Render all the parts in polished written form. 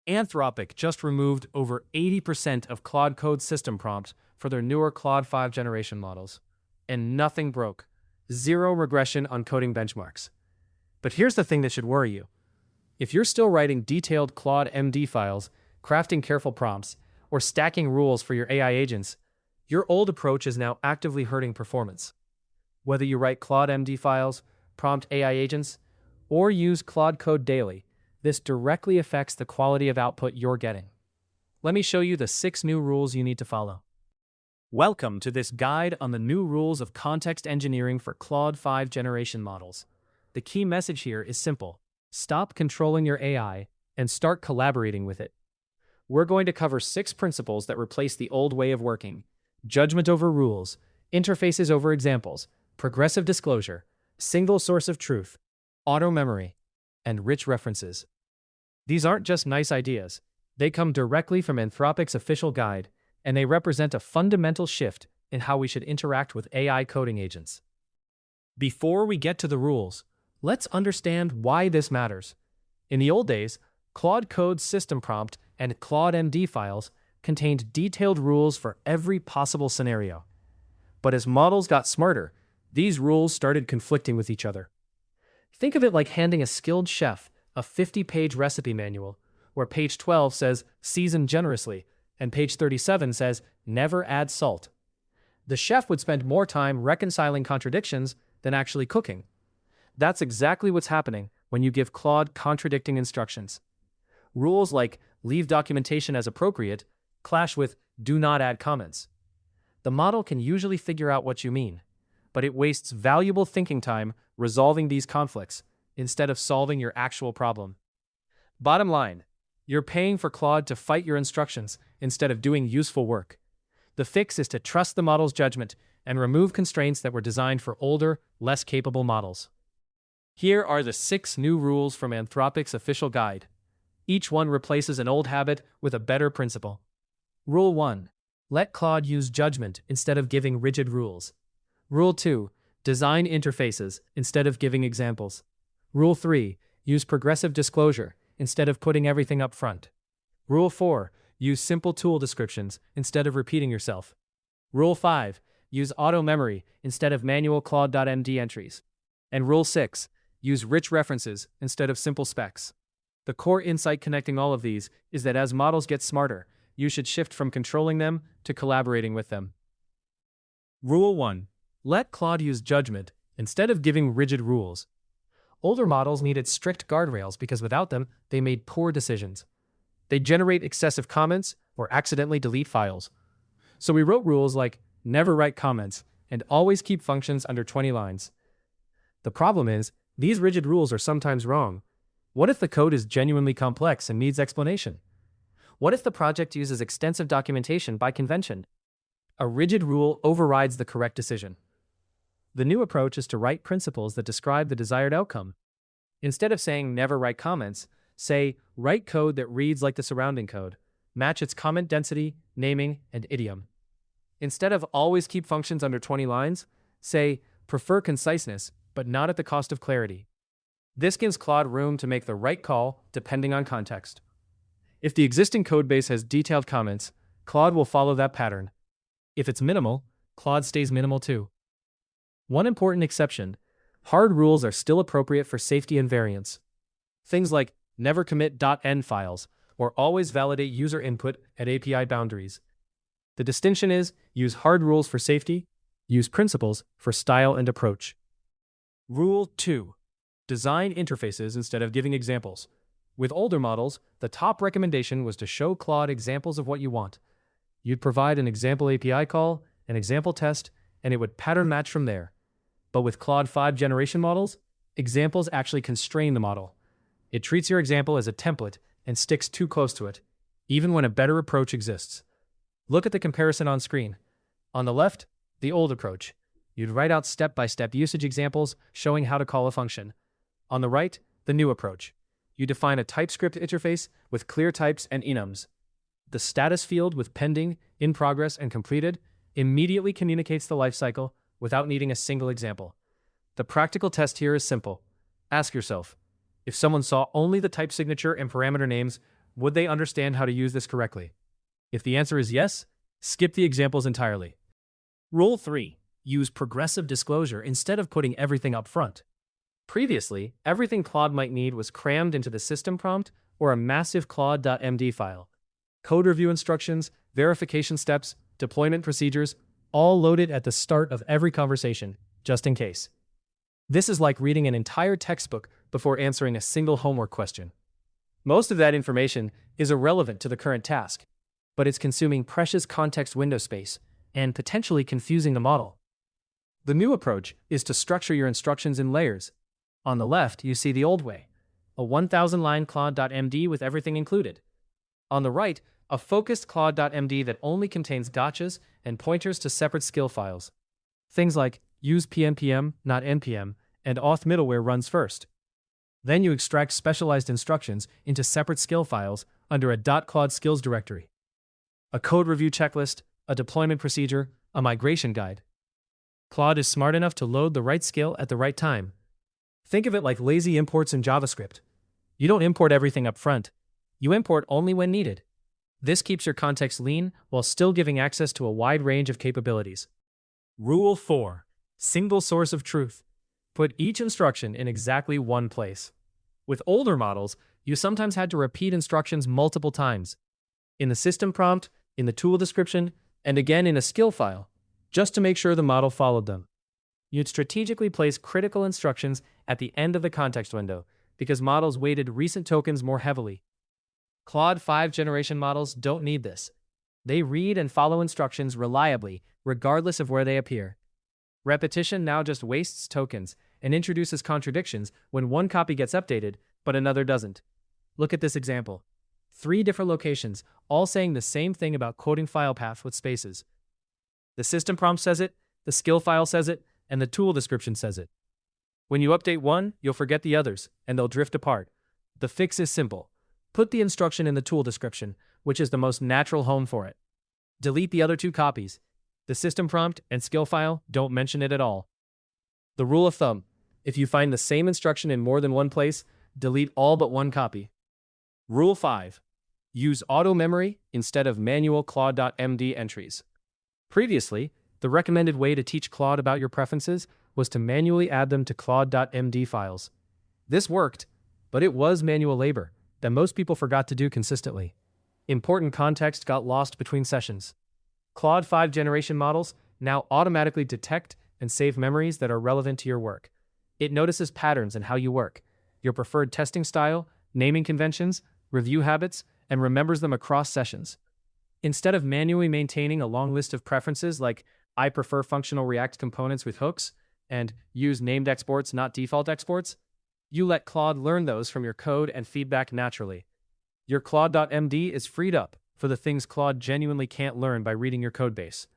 Anthropic just removed over 80% of Claude Code system prompts for their newer Claude 5 generation models. And nothing broke. Zero regression on coding benchmarks. But here's the thing that should worry you. If you're still writing detailed Claude.md files, crafting careful prompts, or stacking rules for your AI agents, your old approach is now actively hurting performance. Whether you write Claude.md files, prompt AI agents, or use Claude Code daily, this directly affects the quality of output you're getting. Let me show you the 6 new rules you need to follow. Welcome to this guide on the new rules of context engineering for Claude 5 generation models. The key message here is simple. Stop controlling your AI and start collaborating with it. We're going to cover 6 principles that replace the old way of working: judgment over rules, interfaces over examples, progressive disclosure, single source of truth, auto memory, and rich references. These aren't just nice ideas. They come directly from Anthropic's official guide, and they represent a fundamental shift in how we should interact with AI coding agents. Before we get to the rules, let's understand why this matters. In the old days, Claude Code system prompt and Claude.md files contained detailed rules for every possible scenario. But as models got smarter, these rules started conflicting with each other. Think of it like handing a skilled chef a 50-page recipe manual, where page 12 says season generously, and page 37 says never add salt. The chef would spend more time reconciling contradictions than actually cooking. That's exactly what's happening when you give Claude contradicting instructions. Rules like leave documentation as appropriate clash with do not add comments. The model can usually figure out what you mean, but it wastes valuable thinking time resolving these conflicts instead of solving your actual problem. Bottom line, you're paying for Claude to fight your instructions instead of doing useful work. The fix is to trust the model's judgment and remove constraints that were designed for older, less capable models. Here are the 6 new rules from Anthropic's official guide. Each one replaces an old habit with a better principle. Rule 1. Let Claude use judgment instead of giving rigid rules. Rule 2. Design interfaces instead of giving examples. Rule 3. Use progressive disclosure instead of putting everything up front. Rule 4. Use simple tool descriptions instead of repeating yourself. Rule 5. Use auto memory instead of manual Claude.md entries. And Rule 6. Use rich references instead of simple specs. The core insight connecting all of these is that as models get smarter, you should shift from controlling them to collaborating with them. Rule 1. Let Claude use judgment instead of giving rigid rules. Older models needed strict guardrails because without them, they made poor decisions. They generate excessive comments or accidentally delete files. So we wrote rules like never write comments and always keep functions under 20 lines. The problem is, these rigid rules are sometimes wrong. What if the code is genuinely complex and needs explanation? What if the project uses extensive documentation by convention? A rigid rule overrides the correct decision. The new approach is to write principles that describe the desired outcome. Instead of saying never write comments, say write code that reads like the surrounding code, match its comment density, naming, and idiom. Instead of always keep functions under 20 lines, say prefer conciseness, but not at the cost of clarity. This gives Claude room to make the right call depending on context. If the existing codebase has detailed comments, Claude will follow that pattern. If it's minimal, Claude stays minimal too. One important exception: hard rules are still appropriate for safety invariants. Things like never commit .env files or always validate user input at API boundaries. The distinction is use hard rules for safety, use principles for style and approach. Rule 2. Design interfaces instead of giving examples. With older models, the top recommendation was to show Claude examples of what you want. You'd provide an example API call, an example test, and it would pattern match from there. But with Claude 5 generation models, examples actually constrain the model. It treats your example as a template and sticks too close to it, even when a better approach exists. Look at the comparison on screen. On the left, the old approach. You'd write out step-by-step usage examples showing how to call a function. On the right, the new approach. You define a TypeScript interface with clear types and enums. The status field with pending, in progress, and completed immediately communicates the lifecycle without needing a single example. The practical test here is simple. Ask yourself, if someone saw only the type signature and parameter names, Would they understand how to use this correctly? If the answer is yes, skip the examples entirely. Rule 3. Use progressive disclosure instead of putting everything up front. Previously, everything Claude might need was crammed into the system prompt or a massive CLAUDE.md file. Code review instructions, verification steps, deployment procedures, all loaded at the start of every conversation, just in case. This is like reading an entire textbook before answering a single homework question. Most of that information is irrelevant to the current task, but it's consuming precious context window space and potentially confusing the model. The new approach is to structure your instructions in layers. On the left, you see the old way, a 1,000-line CLAUDE.md with everything included. On the right, a focused CLAUDE.md that only contains gotchas and pointers to separate skill files. Things like use PNPM, not NPM, and auth middleware runs first. Then you extract specialized instructions into separate skill files under a .claude skills directory. A code review checklist, a deployment procedure, a migration guide. Claude is smart enough to load the right skill at the right time. Think of it like lazy imports in JavaScript. You don't import everything up front. You import only when needed. This keeps your context lean while still giving access to a wide range of capabilities. Rule 4. Single source of truth. Put each instruction in exactly one place. With older models, you sometimes had to repeat instructions multiple times. In the system prompt, in the tool description, and again in a skill file, just to make sure the model followed them. You'd strategically place critical instructions at the end of the context window because models weighted recent tokens more heavily. Claude 5 generation models don't need this. They read and follow instructions reliably, regardless of where they appear. Repetition now just wastes tokens and introduces contradictions when one copy gets updated, but another doesn't. Look at this example. 3 different locations, all saying the same thing about quoting file path with spaces. The system prompt says it, the skill file says it, and the tool description says it. When you update one, you'll forget the others, and they'll drift apart. The fix is simple. Put the instruction in the tool description, which is the most natural home for it. Delete the other 2 copies. The system prompt and skill file don't mention it at all. The rule of thumb: if you find the same instruction in more than one place, delete all but one copy. Rule 5. Use auto memory instead of manual Claude.md entries. Previously, the recommended way to teach Claude about your preferences was to manually add them to Claude.md files. This worked, but it was manual labor that most people forgot to do consistently. Important context got lost between sessions. Claude 5 generation models now automatically detect and save memories that are relevant to your work. It notices patterns in how you work, your preferred testing style, naming conventions, review habits, and remembers them across sessions. Instead of manually maintaining a long list of preferences like I prefer functional React components with hooks and use named exports, not default exports, you let Claude learn those from your code and feedback naturally. Your Claude.md is freed up for the things Claude genuinely can't learn by reading your codebase.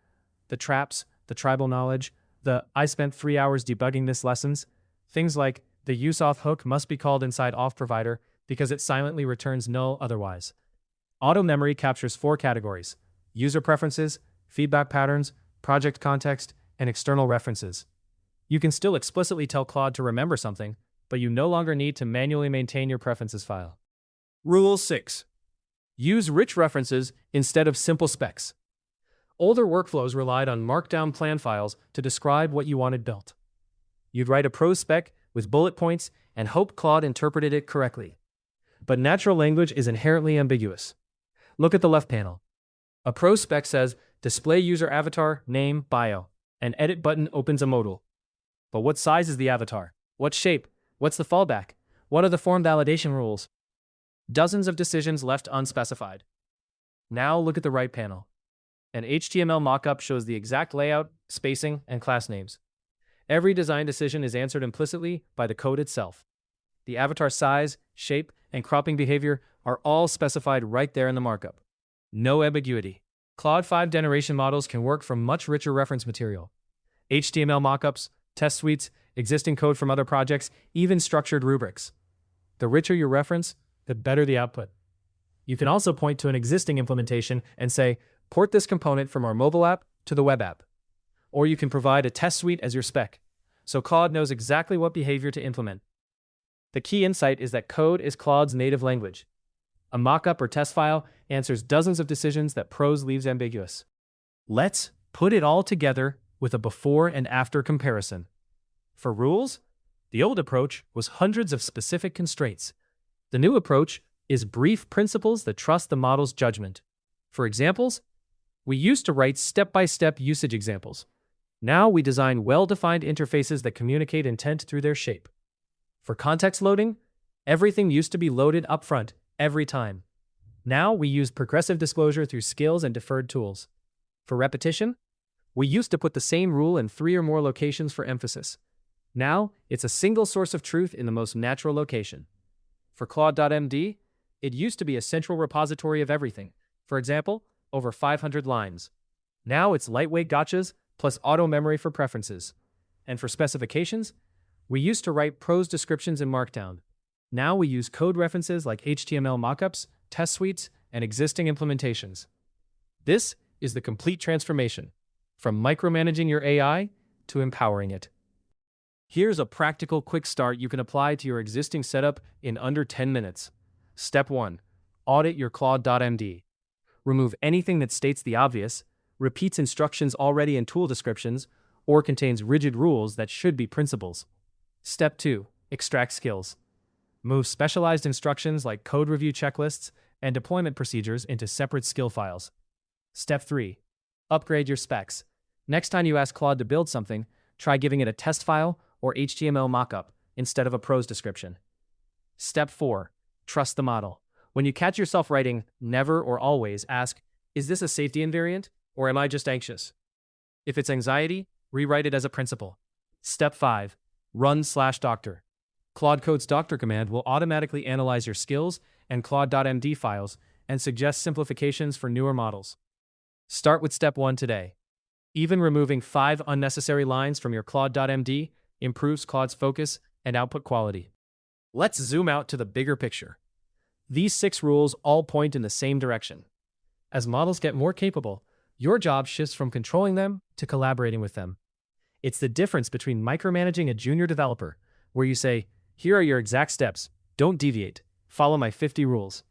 The traps, the tribal knowledge, the I spent 3 hours debugging this lessons, things like the useauth hook must be called inside auth provider because it silently returns null otherwise. Auto memory captures 4 categories: user preferences, feedback patterns, project context, and external references. You can still explicitly tell Claude to remember something, but you no longer need to manually maintain your preferences file. Rule 6. Use rich references instead of simple specs. Older workflows relied on markdown plan files to describe what you wanted built. You'd write a prose spec with bullet points and hope Claude interpreted it correctly. But natural language is inherently ambiguous. Look at the left panel. A prose spec says, display user avatar, name, bio. An edit button opens a modal. But what size is the avatar? What shape? What's the fallback? What are the form validation rules? Dozens of decisions left unspecified. Now look at the right panel. An HTML mockup shows the exact layout, spacing, and class names. Every design decision is answered implicitly by the code itself. The avatar size, shape, and cropping behavior are all specified right there in the markup. No ambiguity. Claude 5 generation models can work from much richer reference material. HTML mockups, test suites, existing code from other projects, even structured rubrics. The richer your reference, the better the output. You can also point to an existing implementation and say, port this component from our mobile app to the web app. Or you can provide a test suite as your spec, so Claude knows exactly what behavior to implement. The key insight is that code is Claude's native language. A mockup or test file answers dozens of decisions that prose leaves ambiguous. Let's put it all together with a before and after comparison. For rules, the old approach was hundreds of specific constraints. The new approach is brief principles that trust the model's judgment. For examples, we used to write step-by-step usage examples. Now we design well-defined interfaces that communicate intent through their shape. For context loading, everything used to be loaded upfront every time. Now we use progressive disclosure through skills and deferred tools. For repetition, we used to put the same rule in 3 or more locations for emphasis. Now it's a single source of truth in the most natural location. For Claude.md, it used to be a central repository of everything. For example, over 500 lines. Now it's lightweight gotchas plus auto memory for preferences. And for specifications, we used to write prose descriptions in Markdown. Now we use code references like HTML mockups, test suites, and existing implementations. This is the complete transformation, from micromanaging your AI to empowering it. Here's a practical quick start you can apply to your existing setup in under 10 minutes. Step 1. Audit your Claude.md. Remove anything that states the obvious, repeats instructions already in tool descriptions, or contains rigid rules that should be principles. Step 2. Extract skills. Move specialized instructions like code review checklists and deployment procedures into separate skill files. Step 3. Upgrade your specs. Next time you ask Claude to build something, try giving it a test file or HTML mockup instead of a prose description. Step 4. Trust the model. When you catch yourself writing never or always, ask, is this a safety invariant or am I just anxious? If it's anxiety, rewrite it as a principle. Step 5. Run/doctor. Claude Code's doctor command will automatically analyze your skills and Claude.md files and suggest simplifications for newer models. Start with step 1 today. Even removing 5 unnecessary lines from your Claude.md improves Claude's focus and output quality. Let's zoom out to the bigger picture. These 6 rules all point in the same direction. As models get more capable, your job shifts from controlling them to collaborating with them. It's the difference between micromanaging a junior developer, where you say, here are your exact steps, don't deviate, follow my 50 rules,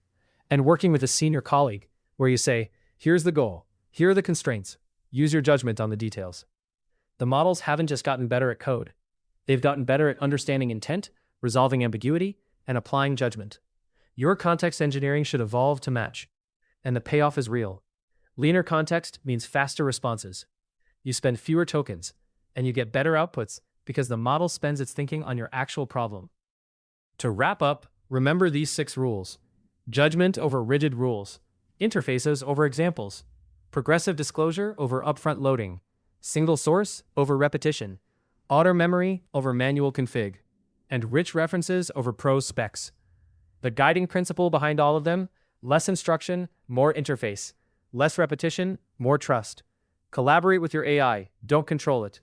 and working with a senior colleague, where you say, here's the goal, here are the constraints, use your judgment on the details. The models haven't just gotten better at code. They've gotten better at understanding intent, resolving ambiguity, and applying judgment. Your context engineering should evolve to match. And the payoff is real. Leaner context means faster responses. You spend fewer tokens, and you get better outputs because the model spends its thinking on your actual problem. To wrap up, remember these 6 rules. Judgment over rigid rules. Interfaces over examples. Progressive disclosure over upfront loading. Single source over repetition. Auto memory over manual config. And rich references over prose specs. The guiding principle behind all of them: less instruction, more interface. Less repetition, more trust. Collaborate with your AI, don't control it.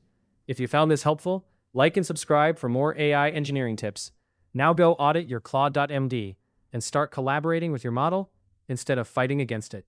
If you found this helpful, like and subscribe for more AI engineering tips. Now go audit your Claude.md and start collaborating with your model instead of fighting against it.